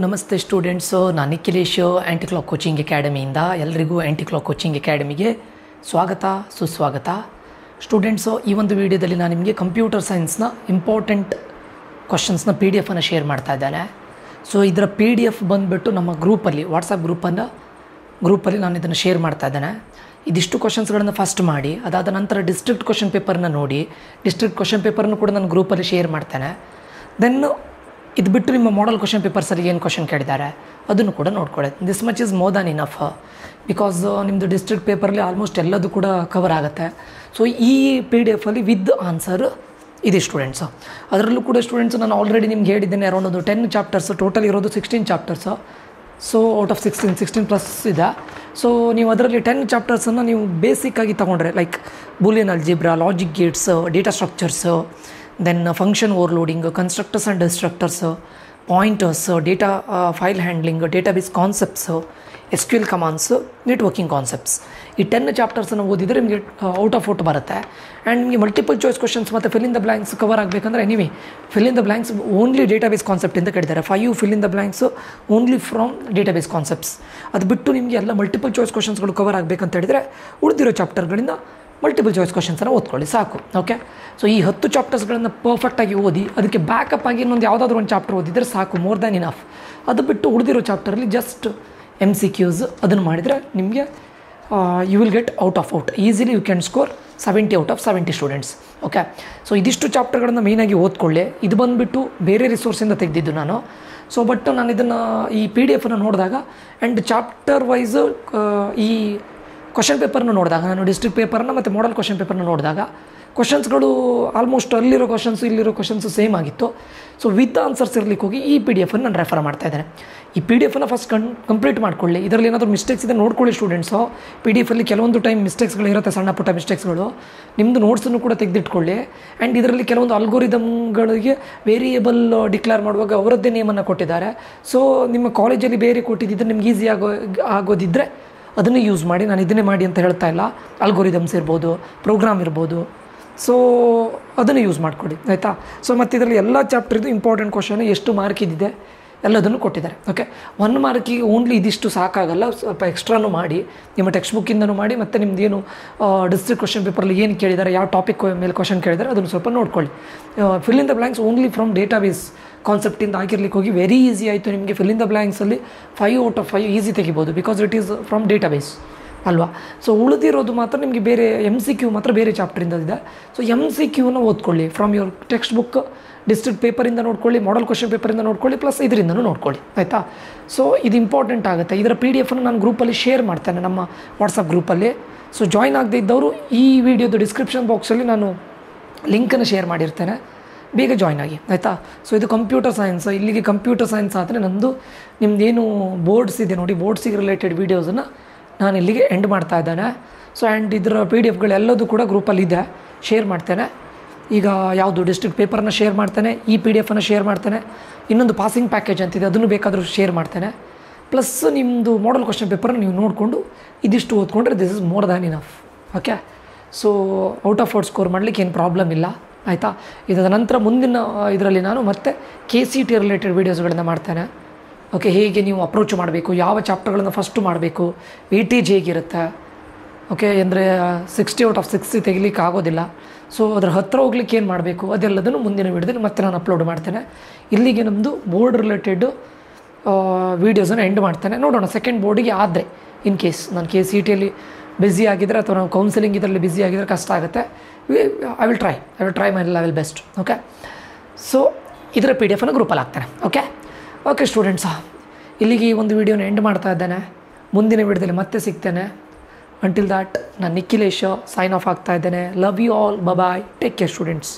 ನಮಸ್ತೆ ಸ್ಟೂಡೆಂಟ್ಸು. ನಾನು ನಿಖಿಲೇಶ್ ಆ್ಯಂಟಿ clock coaching ಅಕಾಡೆಮಿಯಿಂದ ಎಲ್ಲರಿಗೂ ಆ್ಯಂಟಿ ಕ್ಲಾಕ್ ಕೋಚಿಂಗ್ ಅಕಾಡೆಮಿಗೆ ಸ್ವಾಗತ ಸುಸ್ವಾಗತ. ಸ್ಟೂಡೆಂಟ್ಸು, ಈ ಒಂದು ವಿಡಿಯೋದಲ್ಲಿ ನಾನು ನಿಮಗೆ ಕಂಪ್ಯೂಟರ್ ಸೈನ್ಸ್ನ ಇಂಪಾರ್ಟೆಂಟ್ ಕ್ವಶನ್ಸ್ನ PDF ಅನ್ನು ಶೇರ್ ಮಾಡ್ತಾ ಇದ್ದೇನೆ. ಸೊ ಇದರ PDF ಬಂದುಬಿಟ್ಟು ನಮ್ಮ ಗ್ರೂಪಲ್ಲಿ ವಾಟ್ಸಪ್ ಗ್ರೂಪಲ್ಲಿ ನಾನು ಇದನ್ನು ಶೇರ್ ಮಾಡ್ತಾ ಇದ್ದೇನೆ. ಇದಿಷ್ಟು ಕ್ವಶನ್ಸ್ಗಳನ್ನು ಫಸ್ಟ್ ಮಾಡಿ, ಅದಾದ ನಂತರ ಡಿಸ್ಟ್ರಿಕ್ಟ್ ಕ್ವಶನ್ ಪೇಪರ್ನ ನೋಡಿ. ಡಿಸ್ಟ್ರಿಕ್ಟ್ ಕ್ವಶನ್ ಪೇಪರ್ನು ಕೂಡ ನಾನು ಗ್ರೂಪಲ್ಲಿ ಶೇರ್ ಮಾಡ್ತೇನೆ. ದೆನ್ ಇದು ಬಿಟ್ಟು ನಿಮ್ಮ ಮಾಡಲ್ ಕ್ವಶನ್ ಪೇಪರ್ಸಲ್ಲಿ ಏನು ಕ್ವಶನ್ ಕೇಳಿದ್ದಾರೆ ಅದನ್ನು ಕೂಡ ನೋಡ್ಕೊಳ್ಳಿ. This much is more than enough, because ನಿಮ್ಮದು ಡಿಸ್ಟ್ರಿಕ್ಟ್ ಪೇಪರಲ್ಲಿ ಆಲ್ಮೋಸ್ಟ್ ಎಲ್ಲದು ಕೂಡ ಕವರ್ ಆಗುತ್ತೆ. ಸೊ ಈ PDF ಅಲ್ಲಿ ವಿತ್ ಆನ್ಸರ್ ಇದೆ ಸ್ಟೂಡೆಂಟ್ಸು. ಅದರಲ್ಲೂ ಕೂಡ ಸ್ಟೂಡೆಂಟ್ಸು ನಾನು ಆಲ್ರೆಡಿ ನಿಮ್ಗೆ ಹೇಳಿದ್ದೇನೆ, ಅರೌಂಡ್ ಒಂದು 10 ಚಾಪ್ಟರ್ಸ್, ಟೋಟಲ್ ಇರೋದು 16 chapters. So out of 16 plus ಇದೆ. ಸೊ ನೀವು ಅದರಲ್ಲಿ 10 ಚಾಪ್ಟರ್ಸನ್ನು ನೀವು ಬೇಸಿಕ್ಕಾಗಿ ತೊಗೊಂಡ್ರೆ, like Boolean algebra, logic gates, data structures, then function overloading, constructors and destructors, pointers, data file handling, database concepts, SQL commands, networking concepts. ಈ 10 ಚಾಪ್ಟರ್ಸನ್ನು ಓದಿದರೆ ನಿಮಗೆ ಔಟ್ ಆಫ್ ಔಟ್ ಬರುತ್ತೆ. ಆ್ಯಂಡ್ ನಿಮಗೆ ಮಲ್ಟಿಪಲ್ ಚಾಯ್ಸ್ ಕ್ವಶನ್ಸ್ ಮತ್ತು fill in the blanks cover ಆಗಬೇಕಂದ್ರೆ anyway fill in the blanks only database ಕಾನ್ಸೆಪ್ಟಿಂದ ಕೇಳಿದ್ದಾರೆ. 5 fill in the blanks only from database concepts. ಅದು ಬಿಟ್ಟು ನಿಮಗೆ ಎಲ್ಲ ಮಲ್ಟಿಪಲ್ ಚಾಯ್ಸ್ ಕ್ವಶನ್ಸ್ಗಳು ಕವರ್ ಆಗಬೇಕಂತ ಹೇಳಿದರೆ ಉಳಿದಿರೋ ಚಾಪ್ಟರ್ಗಳಿಂದ ಮಲ್ಟಿಪಲ್ ಚಾಯ್ಸ್ ಕ್ವಶನ್ಸನ್ನು ಓದ್ಕೊಳ್ಳಿ ಸಾಕು. ಓಕೆ, ಸೊ ಈ 10 ಚಾಪ್ಟರ್ಸ್ಗಳನ್ನು ಪರ್ಫೆಕ್ಟಾಗಿ ಓದಿ, ಅದಕ್ಕೆ ಬ್ಯಾಕಪ್ ಆಗಿ ಇನ್ನೊಂದು ಯಾವುದಾದ್ರೂ ಒಂದು ಚಾಪ್ಟರ್ ಓದಿದರೆ ಸಾಕು, ಮೋರ್ ದ್ಯಾನ್ ಇನಫ್. ಅದು ಬಿಟ್ಟು ಉಳಿದಿರೋ ಚಾಪ್ಟರಲ್ಲಿ ಜಸ್ಟ್ MCQs ಅದನ್ನು ಮಾಡಿದರೆ ನಿಮಗೆ you will get out of out. Easily you can score 70 out of 70 students. Okay, so ಇದಿಷ್ಟು ಚಾಪ್ಟರ್ಗಳನ್ನು ಮೇಯ್ನಾಗಿ ಓದ್ಕೊಳ್ಳಿ. ಇದು ಬಂದುಬಿಟ್ಟು ಬೇರೆ ರಿಸೋರ್ಸಿಂದ ತೆಗೆದಿದ್ದು ನಾನು. ಸೊ ಬಟ್ ನಾನು ಇದನ್ನು ಈ PDF ಅನ್ನು ನೋಡಿದಾಗ ಆ್ಯಂಡ್ ಚಾಪ್ಟರ್ ವೈಸ್ ಈ ಕ್ವಶನ್ ಪೇಪರ್ನ ನೋಡಿದಾಗ, ನಾನು ಡಿಸ್ಟ್ರಿಕ್ಟ್ ಪೇಪರ್ನ ಮತ್ತು ಮಾಡಲ್ ಕ್ವಶನ್ ಪೇಪರ್ನ ನೋಡಿದಾಗ ಕ್ವಶನ್ಸ್ಗಳು ಆಲ್ಮೋಸ್ಟ್ ಅಲ್ಲಿರೋ ಕ್ವಶನ್ಸು ಇಲ್ಲಿರೋ ಕ್ವಶನ್ಸು ಸೇಮ್ ಆಗಿತ್ತು. ಸೊ ವಿತ್ ಆನ್ಸರ್ಸ್ ಇರಲಿಕ್ಕೆ ಹೋಗಿ ಈ PDF ಅನ್ನು ನಾನು ರೆಫರ್ ಮಾಡ್ತಾ ಇದ್ದೇನೆ. ಈ PDF ಅನ್ನು ಫಸ್ಟ್ ಕಂಪ್ಲೀಟ್ ಮಾಡ್ಕೊಳ್ಳಿ. ಇದರಲ್ಲಿ ಏನಾದರೂ ಮಿಸ್ಟೇಕ್ಸ್ ಇದೆ ನೋಡ್ಕೊಳ್ಳಿ ಸ್ಟೂಡೆಂಟ್ಸು. PDF ಅಲ್ಲಿ ಕೆಲವೊಂದು ಟೈಮ್ ಮಿಸ್ಟೇಕ್ಸ್ಗಳಿರುತ್ತೆ, ಸಣ್ಣ ಪುಟ್ಟ ಮಿಸ್ಟೇಕ್ಸ್ಗಳು. ನಿಮ್ಮದು ನೋಟ್ಸನ್ನು ಕೂಡ ತೆಗೆದಿಟ್ಕೊಳ್ಳಿ. ಆ್ಯಂಡ್ ಇದರಲ್ಲಿ ಕೆಲವೊಂದು ಅಲ್ಗೋರಿದಮ್ಗಳಿಗೆ ವೇರಿಯೇಬಲ್ ಡಿಕ್ಲೇರ್ ಮಾಡುವಾಗ ಅವರದ್ದೇ ನೇಮನ್ನು ಕೊಟ್ಟಿದ್ದಾರೆ. ಸೊ ನಿಮ್ಮ ಕಾಲೇಜಲ್ಲಿ ಬೇರೆ ಕೊಟ್ಟಿದ್ದರೆ ನಿಮ್ಗೆ ಈಸಿ ಆಗೋದಿದ್ದರೆ ಅದನ್ನೇ ಯೂಸ್ ಮಾಡಿ. ನಾನು ಇದನ್ನೇ ಮಾಡಿ ಅಂತ ಹೇಳ್ತಾ ಇಲ್ಲ. ಅಲ್ಗೋರಿದಮ್ಸ್ ಇರ್ಬೋದು, ಪ್ರೋಗ್ರಾಮ್ ಇರ್ಬೋದು, ಸೊ ಅದನ್ನು ಯೂಸ್ ಮಾಡಿಕೊಡಿ, ಆಯಿತಾ. ಸೊ ಮತ್ತು ಇದರಲ್ಲಿ ಎಲ್ಲ ಚಾಪ್ಟರ್ದು ಇಂಪಾರ್ಟೆಂಟ್ ಕ್ವಶನ್ ಎಷ್ಟು ಮಾರ್ಕ್ ಇದ್ದಿದೆ ಎಲ್ಲದನ್ನು ಕೊಟ್ಟಿದ್ದಾರೆ. ಓಕೆ, 1 ಮಾರ್ಕಿಗೆ ಓನ್ಲಿ ಇದಿಷ್ಟು ಸಾಕಾಗಲ್ಲ, ಸ್ವಲ್ಪ ಎಕ್ಸ್ಟ್ರಾನು ಮಾಡಿ. ನಿಮ್ಮ ಟೆಕ್ಸ್ಟ್ ಬುಕ್ಕಿಂದನೂ ಮಾಡಿ, ಮತ್ತು ನಿಮ್ಮದೇನು ಡಿಸ್ಟ್ರಿಕ್ಟ್ ಕ್ವಶನ್ ಪೇಪರಲ್ಲಿ ಏನು ಕೇಳಿದ್ದಾರೆ, ಯಾವ ಟಾಪಿಕ್ ಮೇಲೆ ಕ್ವಶನ್ ಕೇಳಿದ್ದಾರೆ ಅದನ್ನು ಸ್ವಲ್ಪ ನೋಡ್ಕೊಳ್ಳಿ. Fill in the blanks only from database ಕಾನ್ಸೆಪ್ಟಿಂದ ಆಗಿರ್ಲಿಕ್ಕೆ ಹೋಗಿ ವೆರಿ ಈಸಿ ಆಯಿತು ನಿಮಗೆ. ಫಿಲ್ ಇನ್ ದ ಬ್ಲ್ಯಾಂಕ್ಸಲ್ಲಿ 5 ಔಟ್ ಆಫ್ 5 ಈಸಿ ತೆಗಿಬೋದು, because it is from database ಅಲ್ವಾ. ಸೊ ಉಳಿದಿರೋದು ಮಾತ್ರ ನಿಮಗೆ ಬೇರೆ MCQ ಮಾತ್ರ ಬೇರೆ ಚಾಪ್ಟರಿಂದ ಇದೆ. ಸೊ MCQನ ಓದ್ಕೊಳ್ಳಿ from your textbook, district ಪೇಪರಿಂದ ನೋಡ್ಕೊಳ್ಳಿ, ಮಾಡಲ್ ಕ್ವಶನ್ ಪೇಪರಿಂದ ನೋಡ್ಕೊಳ್ಳಿ, ಪ್ಲಸ್ ಇದರಿಂದನೂ ನೋಡ್ಕೊಳ್ಳಿ, ಆಯಿತಾ. ಸೊ ಇದು ಇಂಪಾರ್ಟೆಂಟ್ ಆಗುತ್ತೆ. ಇದರ PDF ಅನ್ನು ನಾನು ಗ್ರೂಪಲ್ಲಿ ಶೇರ್ ಮಾಡ್ತೇನೆ, ನಮ್ಮ ವಾಟ್ಸಪ್ ಗ್ರೂಪಲ್ಲಿ. ಸೊ ಜಾಯ್ನ್ ಆಗದೇ ಇದ್ದವರು ಈ ವಿಡಿಯೋದು ಡಿಸ್ಕ್ರಿಪ್ಷನ್ ಬಾಕ್ಸಲ್ಲಿ ನಾನು ಲಿಂಕನ್ನು ಶೇರ್ ಮಾಡಿರ್ತೇನೆ, ಬೇಗ ಜಾಯ್ನ್ ಆಗಿ, ಆಯಿತಾ. ಸೊ ಇದು ಕಂಪ್ಯೂಟರ್ ಸೈನ್ಸ್. ಇಲ್ಲಿಗೆ ಕಂಪ್ಯೂಟರ್ ಸೈನ್ಸ್ ಆದರೆ ನಿಮ್ಮದೇನು ಬೋರ್ಡ್ಸ್ ಇದೆ ನೋಡಿ, ಬೋರ್ಡ್ಸಿಗೆ ರಿಲೇಟೆಡ್ ವೀಡಿಯೋಸನ್ನು ನಾನು ಇಲ್ಲಿಗೆ ಎಂಡ್ ಮಾಡ್ತಾ ಇದ್ದೇನೆ. ಸೊ ಆ್ಯಂಡ್ ಇದರ PDFಗಳೆಲ್ಲದೂ ಕೂಡ ಗ್ರೂಪಲ್ಲಿದೆ, ಶೇರ್ ಮಾಡ್ತೇನೆ. ಈಗ ಯಾವುದು ಡಿಸ್ಟ್ರಿಕ್ಟ್ ಪೇಪರ್ನ ಶೇರ್ ಮಾಡ್ತೇನೆ, ಈ PDF ಅನ್ನು ಶೇರ್ ಮಾಡ್ತೇನೆ, ಇನ್ನೊಂದು ಪಾಸಿಂಗ್ ಪ್ಯಾಕೇಜ್ ಅಂತಿದೆ ಅದನ್ನು ಬೇಕಾದರೂ ಶೇರ್ ಮಾಡ್ತೇನೆ. ಪ್ಲಸ್ ನಿಮ್ಮದು ಮಾಡಲ್ ಕ್ವಶನ್ ಪೇಪರ್ನ ನೀವು ನೋಡಿಕೊಂಡು ಇದಿಷ್ಟು ಓದ್ಕೊಂಡ್ರೆ this is more than enough. Okay, so out of out score ಮಾಡಲಿಕ್ಕೆ ಏನು ಪ್ರಾಬ್ಲಮ್ ಇಲ್ಲ, ಆಯಿತಾ. ಇದರ ನಂತರ ಮುಂದಿನ ಇದರಲ್ಲಿ ನಾನು ಮತ್ತೆ KCT ರಿಲೇಟೆಡ್ ವೀಡಿಯೋಸ್ಗಳನ್ನು ಮಾಡ್ತೇನೆ. ಓಕೆ, ಹೇಗೆ ನೀವು ಅಪ್ರೋಚ್ ಮಾಡಬೇಕು, ಯಾವ ಚಾಪ್ಟರ್ಗಳನ್ನು ಫಸ್ಟು ಮಾಡಬೇಕು, ವೇಟೇಜ್ ಹೇಗಿರುತ್ತೆ. ಓಕೆ, ಅಂದರೆ 60 ಔಟ್ ಆಫ್ 60 ತೆಗಿಲಿಕ್ಕೆ ಆಗೋದಿಲ್ಲ. ಸೊ ಅದರ ಹತ್ತಿರ ಹೋಗ್ಲಿಕ್ಕೆ ಏನು ಮಾಡಬೇಕು ಅದೆಲ್ಲದನ್ನು ಮುಂದಿನ ವಿಡಿಯೋದಲ್ಲಿ ಮತ್ತೆ ನಾನು ಅಪ್ಲೋಡ್ ಮಾಡ್ತೇನೆ. ಇಲ್ಲಿಗೆ ನಮ್ಮದು ಬೋರ್ಡ್ ರಿಲೇಟೆಡ್ ವೀಡಿಯೋಸನ್ನು ಎಂಡ್ ಮಾಡ್ತೇನೆ. ನೋಡೋಣ ಸೆಕೆಂಡ್ ಬೋರ್ಡಿಗೆ ಆದರೆ ಇನ್ ಕೇಸ್ ನಾನು KCTಯಲ್ಲಿ ಬ್ಯುಸಿ ಆಗಿದ್ದರೆ ಅಥವಾ ನಾವು ಕೌನ್ಸಿಲಿಂಗ್ ಇದರಲ್ಲಿ ಬ್ಯುಸಿ ಆಗಿದ್ದರೆ ಕಷ್ಟ ಆಗುತ್ತೆ. I will try my level best. Okay, so ಇದರ PDF ಅನ್ನು ಗ್ರೂಪಲ್ಲಿ ಹಾಕ್ತೇನೆ. ಓಕೆ ಸ್ಟೂಡೆಂಟ್ಸ, ಇಲ್ಲಿಗೆ ಈ ಒಂದು ವಿಡಿಯೋನ ಎಂಡ್ ಮಾಡ್ತಾ ಇದ್ದೇನೆ. ಮುಂದಿನ ವಿಡಿಯೋದಲ್ಲಿ ಮತ್ತೆ ಸಿಗ್ತೇನೆ. ಅಂಟಿಲ್ ದ್ಯಾಟ್ ನಾನು ನಿಖಿಲೇಶ್ ಸೈನ್ ಆಫ್ ಆಗ್ತಾ ಇದ್ದೇನೆ. Love you all, bye, take care students.